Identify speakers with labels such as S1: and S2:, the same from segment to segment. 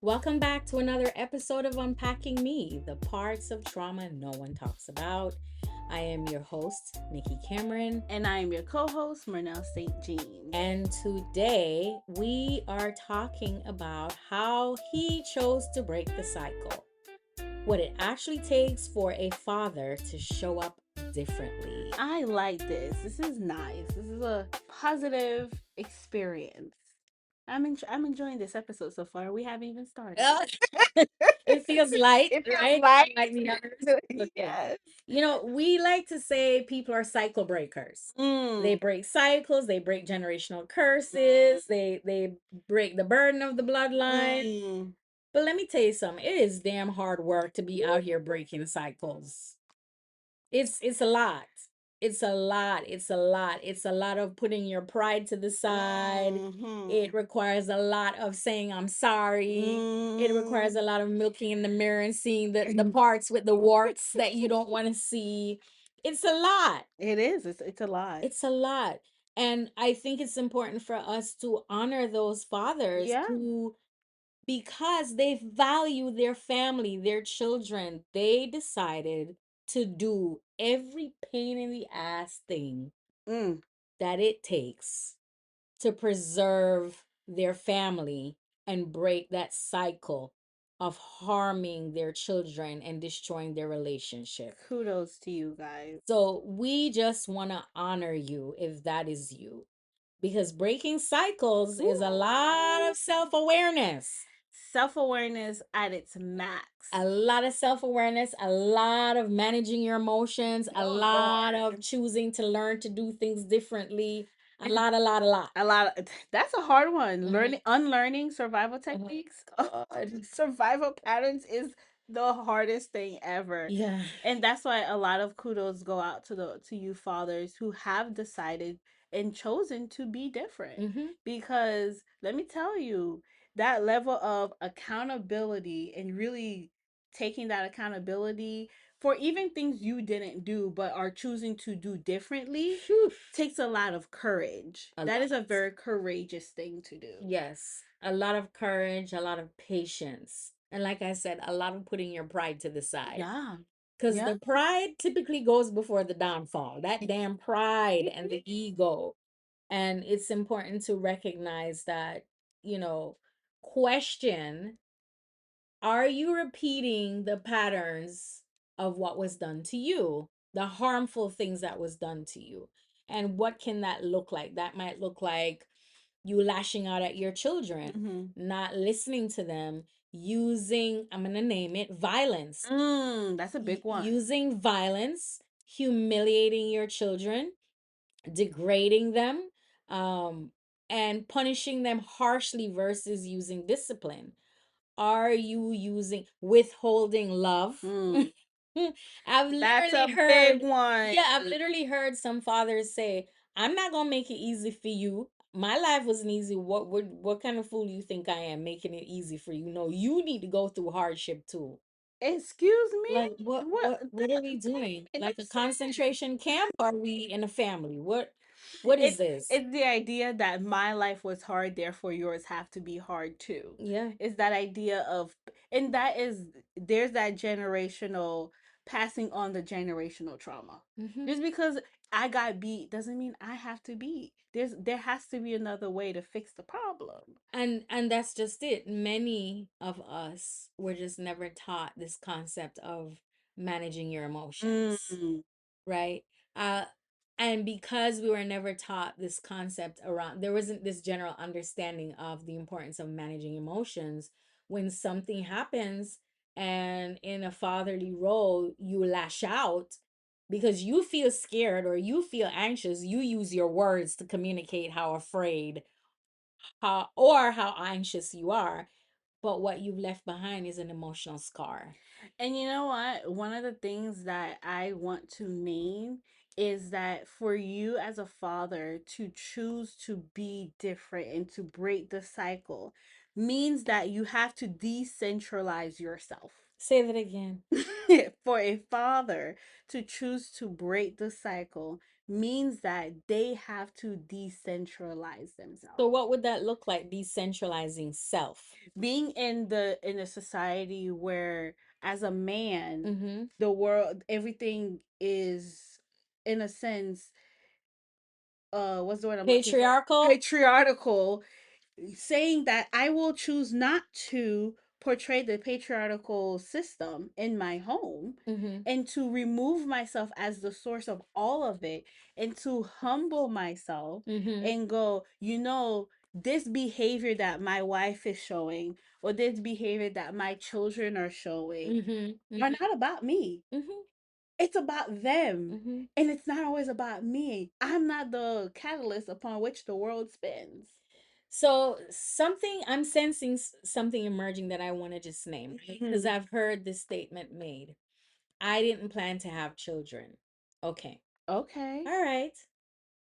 S1: Welcome back to another episode of Unpacking Me, the parts of trauma no one talks about. I am your host, Nikki Cameron,
S2: And I am your co host, Murnell St. Jean.
S1: and today we are talking about how he chose to break the cycle, what it actually takes for a father to show up differently.
S2: I like this. This is nice. This is a positive experience. I'm enjoying this episode so far. We haven't even started.
S1: It feels light,
S2: It feels
S1: right?
S2: light.
S1: Like the others. Okay.
S2: Yes.
S1: We like to say people are cycle breakers. They
S2: Mm.
S1: break cycles, they break generational curses, they break the burden of the bloodline.
S2: Mm.
S1: But let me tell you something, it is damn hard work to be out here breaking cycles. It's a lot. It's a lot. It's a lot. It's a lot of putting your pride to the side. It
S2: Mm-hmm.
S1: requires a lot of saying I'm sorry. It requires
S2: Mm.
S1: a lot of looking in the mirror and seeing the parts with the warts that you don't want to see. It's a lot.
S2: It is. It's a lot.
S1: It's a lot. And I think it's important for us to honor those fathers
S2: Yeah.
S1: who, because they value their family, their children, they decided to do every pain in the ass thing
S2: Mm.
S1: that it takes to preserve their family and break that cycle of harming their children and destroying their relationship.
S2: Kudos to you guys.
S1: So we just want to honor you if that is you, because breaking cycles is a lot of self awareness.
S2: Self awareness at its max.
S1: A lot of self awareness, a lot of managing your emotions, a
S2: Oh
S1: lot of
S2: Lord.
S1: choosing to learn to do things differently. A lot.
S2: A lot of, that's a hard one.
S1: Mhm.
S2: Unlearning survival
S1: Oh,
S2: techniques.
S1: God.
S2: Survival patterns is the hardest thing ever.
S1: Yeah.
S2: And that's why a lot of kudos go out to you fathers who have decided and chosen to be different.
S1: Hmm.
S2: Because let me tell you, that level of accountability and really taking that accountability for even things you didn't do but are choosing to do differently
S1: Phew.
S2: takes a lot of courage.
S1: A
S2: That
S1: lot.
S2: is a very courageous thing to do.
S1: Yes. A lot of courage, a lot of patience. And like I said, a lot of putting your pride to the side.
S2: Yeah.
S1: Because
S2: Yeah.
S1: the pride typically goes before the downfall. That damn pride and the ego. And it's important to recognize that, you know, question, are you repeating the patterns of what was done to you, the harmful things that was done to you? And what can that look like? That might look like you lashing out at your children,
S2: Mm-hmm.
S1: not listening to them, using, I'm going to name it, violence.
S2: That's a big one.
S1: Using violence, humiliating your children, degrading them, um, and punishing them harshly versus using discipline. Are you using withholding love?
S2: Mm.
S1: I've
S2: That's
S1: literally
S2: a big
S1: heard,
S2: one.
S1: yeah, I've literally heard some fathers say, I'm not gonna make it easy for you. My life wasn't easy. What kind of fool you think I am making it easy for you? No, you need to go through hardship too.
S2: Excuse me?
S1: Like what are we doing? Like a concentration camp? Are we in a family? What is
S2: It's
S1: this?
S2: it's the idea that my life was hard, therefore yours have to be hard too.
S1: Yeah.
S2: It's that idea of, and that is, there's that generational passing on the generational trauma.
S1: Hmm.
S2: Just because I got beat doesn't mean I have to beat. There has to be another way to fix the problem.
S1: And that's just it. Many of us were just never taught this concept of managing your emotions,
S2: Mm.
S1: right? Uh, and because we were never taught this concept around, there wasn't this general understanding of the importance of managing emotions. When something happens and in a fatherly role, you lash out because you feel scared or you feel anxious, you use your words to communicate how afraid, how anxious you are, but what you've left behind is an emotional scar.
S2: And you know what? One of the things that I want to name is that for you as a father to choose to be different and to break the cycle means that you have to decentralize yourself.
S1: Say that again.
S2: For a father to choose to break the cycle means that they have to decentralize
S1: So
S2: themselves.
S1: what would that look like, decentralizing self?
S2: Being in a society where as a man,
S1: Mm-hmm.
S2: the world, everything is in a sense, what's the word I'm looking for?
S1: Patriarchal?
S2: Patriarchal, saying that I will choose not to portray the patriarchal system in my home,
S1: Mm-hmm.
S2: and to remove myself as the source of all of it, and to humble myself
S1: Mm-hmm.
S2: and go, this behavior that my wife is showing, or this behavior that my children are showing,
S1: Mm-hmm.
S2: are
S1: Mm-hmm.
S2: not about me.
S1: Mm-hmm.
S2: It's about them.
S1: Mm-hmm.
S2: And it's not always about me. I'm not the catalyst upon which the world spins.
S1: So something I'm sensing, something emerging that I want to just name, because
S2: Mhm.
S1: I've heard this statement made. I didn't plan to have children. Okay.
S2: Okay.
S1: All right.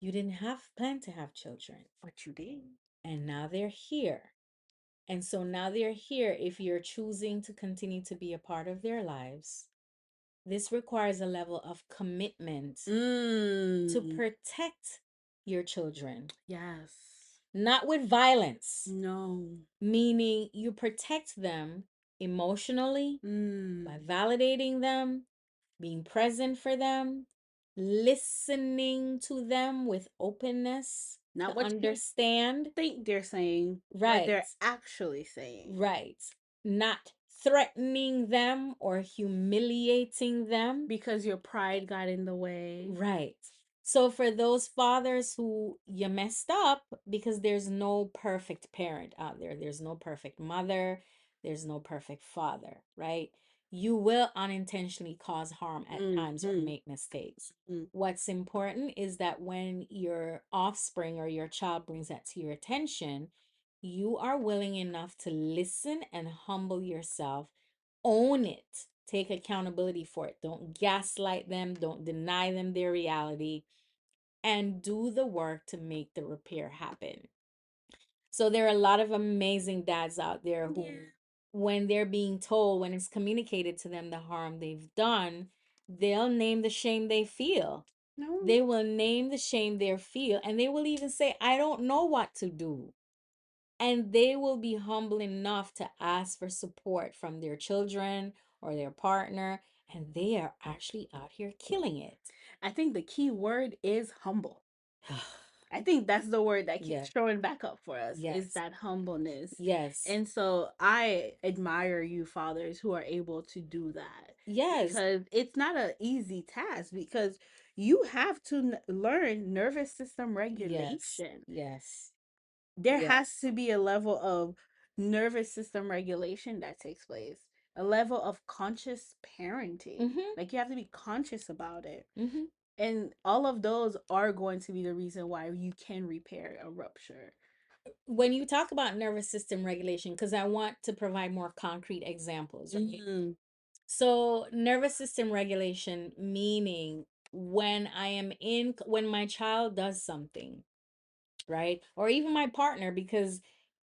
S1: You didn't have plan to have children,
S2: But you did.
S1: and now they're here. And so now they're here. If you're choosing to continue to be a part of their lives, this requires a level of commitment to
S2: Mm.
S1: protect your children,
S2: Yes.
S1: not with violence,
S2: No.
S1: meaning you protect them emotionally
S2: Mm.
S1: by validating them, being present for them, listening to them with openness
S2: Not
S1: to
S2: what you
S1: understand.
S2: think they're saying, what
S1: Right,
S2: they're actually saying.
S1: right. Not threatening them or humiliating them.
S2: Because your pride got in the way.
S1: Right. So for those fathers who you messed up, because there's no perfect parent out there, there's no perfect mother, there's no perfect father, right? You will unintentionally cause harm at times or
S2: Mm-hmm.
S1: make mistakes. What's important is that when your offspring or your child brings that to your attention, you are willing enough to listen and humble yourself, own it, take accountability for it. Don't gaslight them, don't deny them their reality, and do the work to make the repair happen. So there are a lot of amazing dads out there who,
S2: Yeah.
S1: when they're being told, when it's communicated to them the harm they've done, they'll name the shame they feel.
S2: No.
S1: They will name the shame they feel, and they will even say, I don't know what to do. And they will be humble enough to ask for support from their children or their partner, and they are actually out here killing it.
S2: I think the key word is humble. I think that's the word that keeps
S1: Yes,
S2: showing back up for us, is
S1: yes,
S2: that humbleness.
S1: yes,
S2: And so I admire you fathers who are able to do that,
S1: yes,
S2: because it's not an easy task, because you have to learn nervous system
S1: yes,
S2: regulation.
S1: yes,
S2: There has
S1: yes.
S2: to be a level of nervous system regulation that takes place, a level of conscious parenting.
S1: Mm-hmm,
S2: Like you have to be conscious about it.
S1: mm-hmm.
S2: And all of those are going to be the reason why you can repair a rupture.
S1: When you talk about nervous system regulation, because I want to provide more concrete examples, right?
S2: Mm-hmm.
S1: So, nervous system regulation, meaning when my child does something, right? Or even my partner, because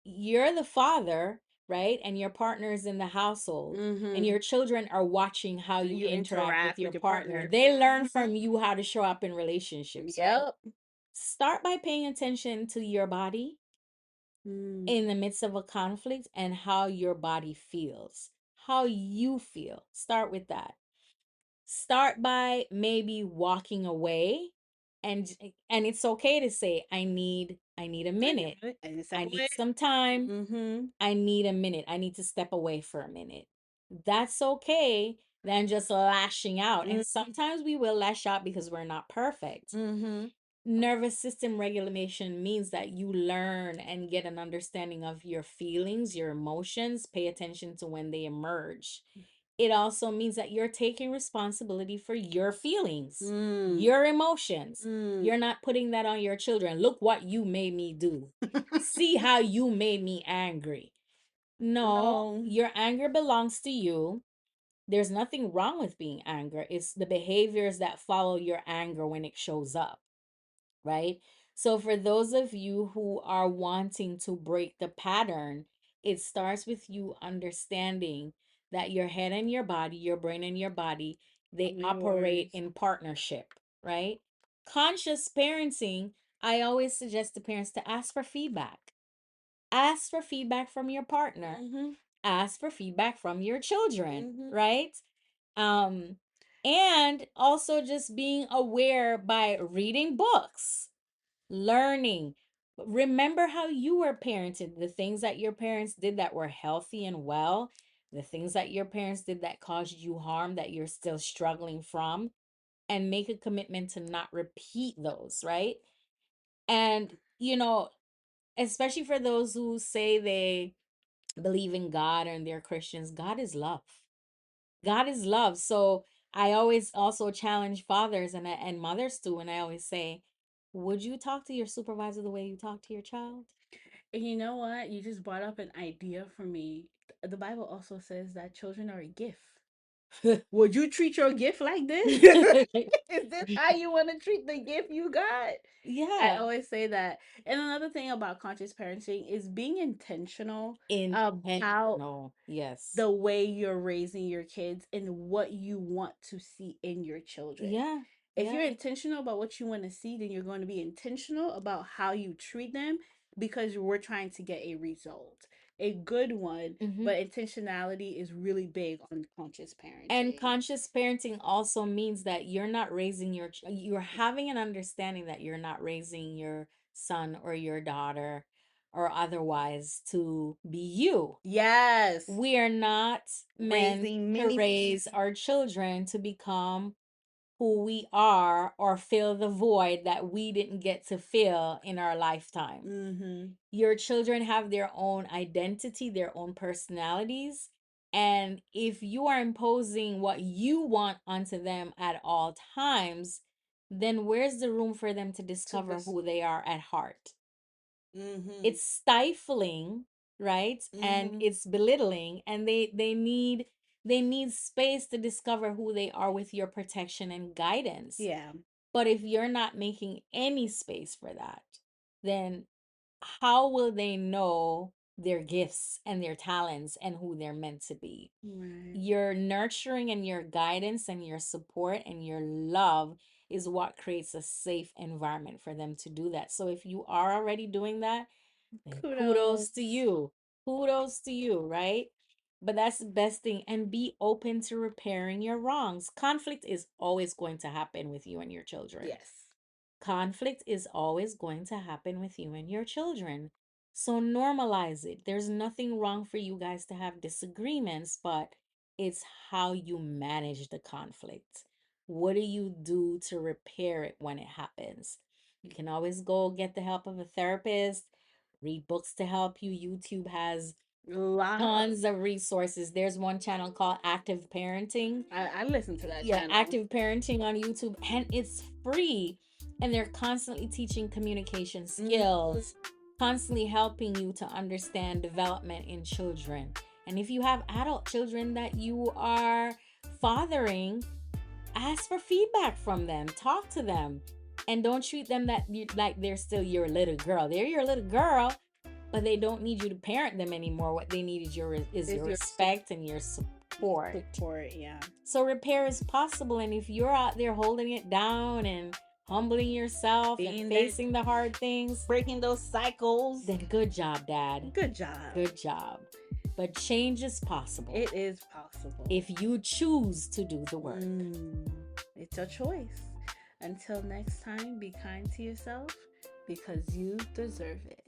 S1: you're the father, right? And your partner is in the household, and
S2: Mm-hmm.
S1: your children are watching how you
S2: You
S1: interact with
S2: interact
S1: your
S2: with your
S1: partner.
S2: partner.
S1: They learn from you how to show up in relationships, right?
S2: Yep.
S1: Start by paying attention to your body
S2: Mm.
S1: in the midst of a conflict and how your body feels, how you feel. Start with that. Start by maybe walking away, and it's okay to say I need a
S2: I need
S1: minute.
S2: it. And step
S1: I need
S2: away.
S1: some time.
S2: Mm-hmm.
S1: I need a minute. I need to step away for a minute. That's okay than just lashing out. And sometimes we will lash out because we're not perfect.
S2: Mm-hmm.
S1: Nervous system regulation means that you learn and get an understanding of your feelings, your emotions, pay attention to when they emerge. It also means that you're taking responsibility for your feelings,
S2: Mm.
S1: your emotions.
S2: Mm.
S1: You're not putting that on your children. Look what you made me do. See how you made me angry. No,
S2: No.
S1: your anger belongs to you. There's nothing wrong with being angry. It's the behaviors that follow your anger when it shows up, right? So, for those of you who are wanting to break the pattern, it starts with you understanding that your head and your body, your brain and your body, they
S2: Harmony
S1: operate
S2: wars.
S1: in partnership, right? Conscious parenting, I always suggest to parents to ask for feedback. Ask for feedback from your partner.
S2: Mm-hmm.
S1: Ask for feedback from your children,
S2: Mm-hmm.
S1: right? Um, and also just being aware by reading books, learning. Remember how you were parented, the things that your parents did that were healthy and well, the things that your parents did that caused you harm that you're still struggling from, and make a commitment to not repeat those, right? And, especially for those who say they believe in God and they're Christians, God is love. God is love. So I always also challenge fathers and mothers too, and I always say, would you talk to your supervisor the way you talk to your child?
S2: And you know what? You just brought up an idea for me. The Bible also says that children are a gift. Would you treat your gift like this? Is this how you want to treat the gift you got? I
S1: Yeah,
S2: always say that. And another thing about conscious parenting is being intentional about
S1: intentional. Yes.
S2: the way you're raising your kids and what you want to see in your children.
S1: Yeah.
S2: If
S1: Yeah.
S2: you're intentional about what you want to see, then you're going to be intentional about how you treat them because we're trying to get a result, a good one.
S1: Hmm.
S2: But intentionality is really big on conscious
S1: And
S2: parenting.
S1: conscious parenting also means that you're not raising you're having an understanding that you're not raising your son or your daughter or otherwise to be you.
S2: Yes,
S1: We are not meant
S2: raising
S1: to
S2: many.
S1: raise our children to become who we are or fill the void that we didn't get to fill in our lifetime.
S2: Mm-hmm.
S1: Your children have their own identity, their own personalities. And if you are imposing what you want onto them at all times, then where's the room for them to
S2: To
S1: discover
S2: this.
S1: who they are at heart?
S2: Mm-hmm.
S1: It's stifling, right? And
S2: Mm-hmm.
S1: it's belittling, and they need space to discover who they are with your protection and guidance.
S2: Yeah.
S1: But if you're not making any space for that, then how will they know their gifts and their talents and who they're meant to be?
S2: Right.
S1: Your nurturing and your guidance and your support and your love is what creates a safe environment for them to do that. So if you are already doing that, then kudos to
S2: Kudos.
S1: you. Kudos to you, right? But that's the best thing. And be open to repairing your wrongs. Conflict is always going to happen with you and your children.
S2: Yes.
S1: Conflict is always going to happen with you and your children. So normalize it. There's nothing wrong for you guys to have disagreements, but it's how you manage the conflict. What do you do to repair it when it happens? You can always go get the help of a therapist, read books to help you. YouTube has
S2: Lot.
S1: tons of resources. There's one channel called Active Parenting.
S2: I listen to that
S1: Yeah,
S2: channel.
S1: Active Parenting on YouTube, and it's free. And they're constantly teaching communication
S2: Mm-hmm.
S1: skills, constantly helping you to understand development in children. And if you have adult children that you are fathering, ask for feedback from them, talk to them, and don't treat them like they're still your little girl. They're your little girl, but they don't need you to parent them anymore. What they need is your
S2: Is your
S1: respect and your support.
S2: support? Yeah.
S1: So repair is possible. And if you're out there holding it down and humbling yourself and
S2: Being there,
S1: facing the hard things,
S2: breaking those cycles.
S1: then good job, Dad.
S2: Good job.
S1: Good job. But change is possible
S2: It is possible.
S1: if you choose to do the work.
S2: It's a choice. Until next time, be kind to yourself because you deserve it.